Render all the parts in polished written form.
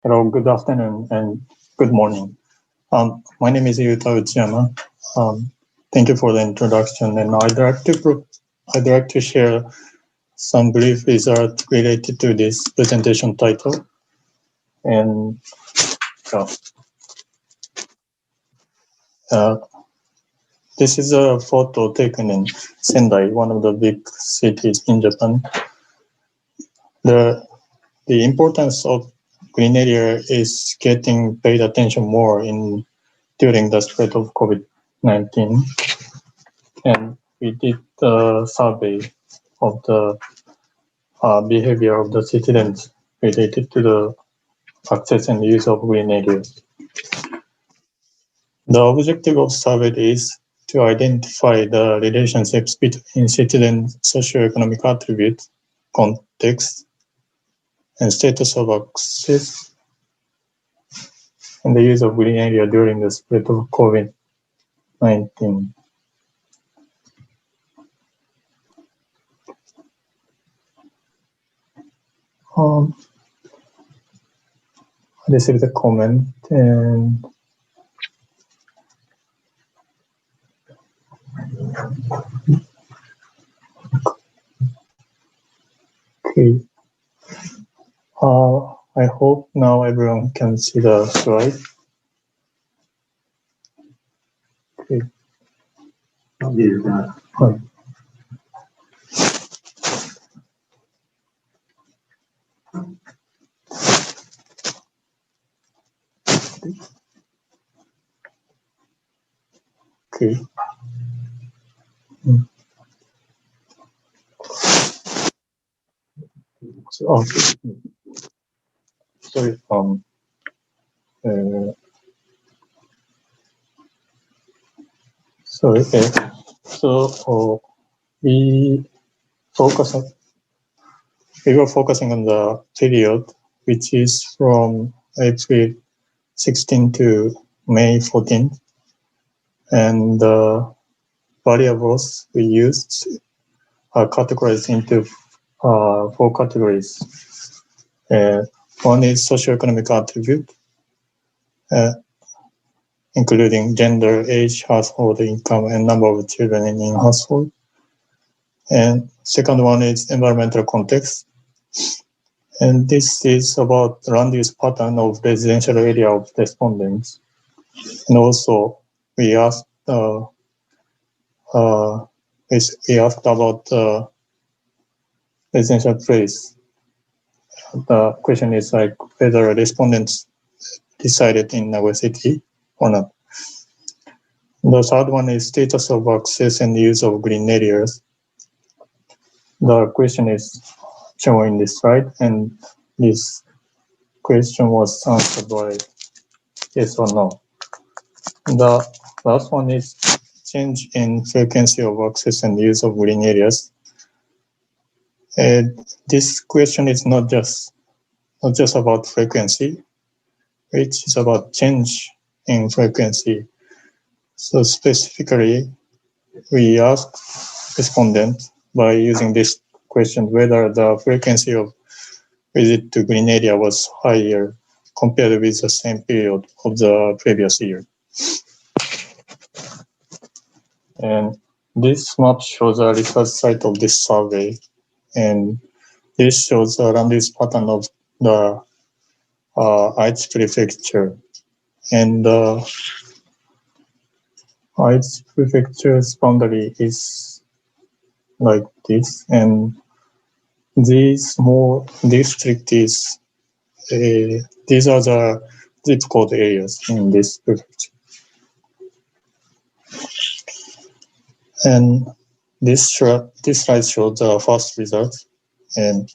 Hello, good afternoon and good morning. My name is Yuta Uchiyama. Thank you for the introduction, and I'd like to share some brief results related to this presentation title. And uh, uh, this is a photo taken in Sendai, one of the big cities in Japan. The importance of green area is getting paid attention more during the spread of COVID-19. And we did a survey of the behavior of the citizens related to the access and use of green areas. The objective of survey is to identify the relationships between citizen socioeconomic attributes, context, and status of access and the use of green area during the spread of COVID-19. I received a comment and okay. I hope now everyone can see the slide. Okay. Okay. So, sorry. Sorry. So we focus on we were focusing on the period which is from April 16 to May 14, and the variables we used are categorized into 4 categories. One is socioeconomic attribute, including gender, age, household income, and number of children in household. And second one is environmental context. And this is about land use pattern of residential area of respondents. And also we asked about residential place. The question is like whether respondents decided in Nagoya City or not. The third one is status of access and use of green areas. The question is shown in this slide, and this question was answered by yes or no. The last one is change in frequency of access and use of green areas. This question is not just about frequency, which is about change in frequency. So specifically, we asked respondents by using this question whether the frequency of visit to green area was higher compared with the same period of the previous year. And this map shows a research site of this survey, and this shows a land use pattern of the Aichi prefecture. And Aichi prefecture's boundary is like this, and this small district is these are the zip code areas in this prefecture. And this slide shows the first result, and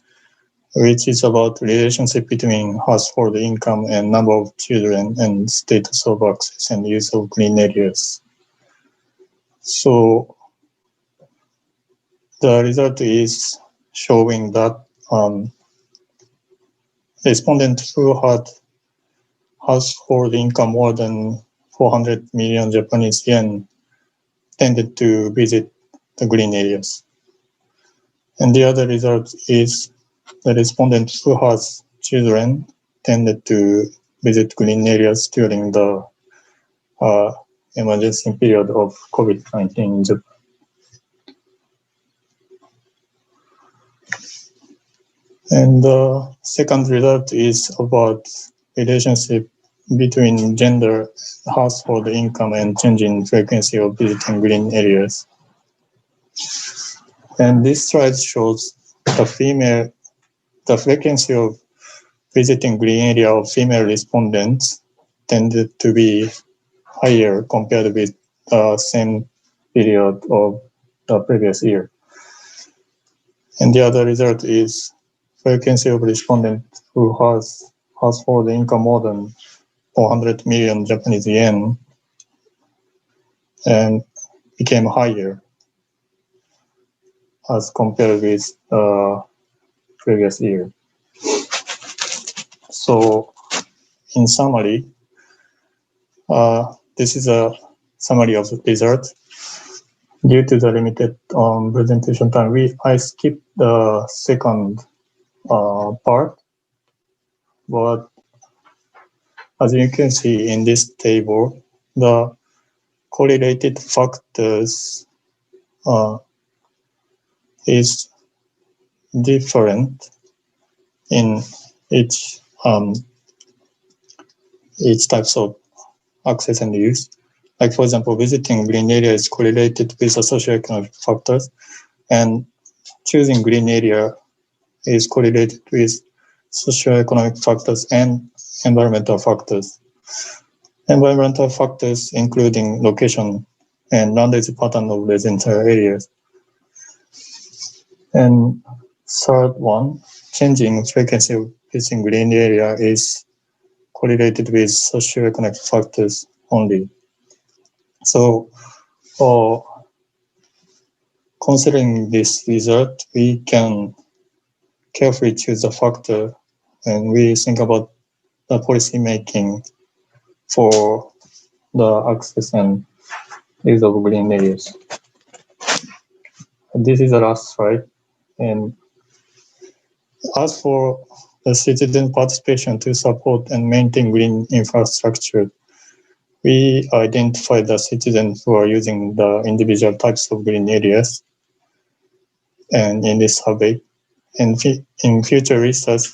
which is about relationship between household income and number of children and status of access and use of green areas. So the result is showing that respondents who had household income more than 400 million Japanese yen tended to visit the green areas. And the other result is the respondent who has children tended to visit green areas during the emergency period of COVID-19 in Japan. And the second result is about relationship between gender, household income, and changing frequency of visiting green areas. And this slide shows the frequency of visiting green area of female respondents tended to be higher compared with the same period of the previous year. And the other result is frequency of respondent who has household income more than 400 million Japanese yen and became higher as compared with the previous year. So in summary, this is a summary of the result. Due to the limited presentation time, I skipped the second part, but as you can see in this table, the correlated factors is different in each types of access and use. Like for example, visiting green area is correlated with the socioeconomic factors, and choosing green area is correlated with socioeconomic factors and environmental factors. Environmental factors including location and non-lazy pattern of residential areas. And third one, changing frequency of visiting green area is correlated with socioeconomic factors only. So, considering this result, we can carefully choose a factor and we think about the policy making for the access and use of green areas. This is the last slide. And as for the citizen participation to support and maintain green infrastructure, we identify the citizens who are using the individual types of green areas and in this survey. And in future research,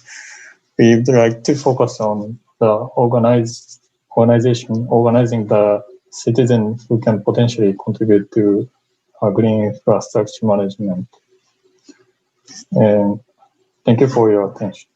we would like to focus on the organizing the citizens who can potentially contribute to green infrastructure management. And thank you for your attention.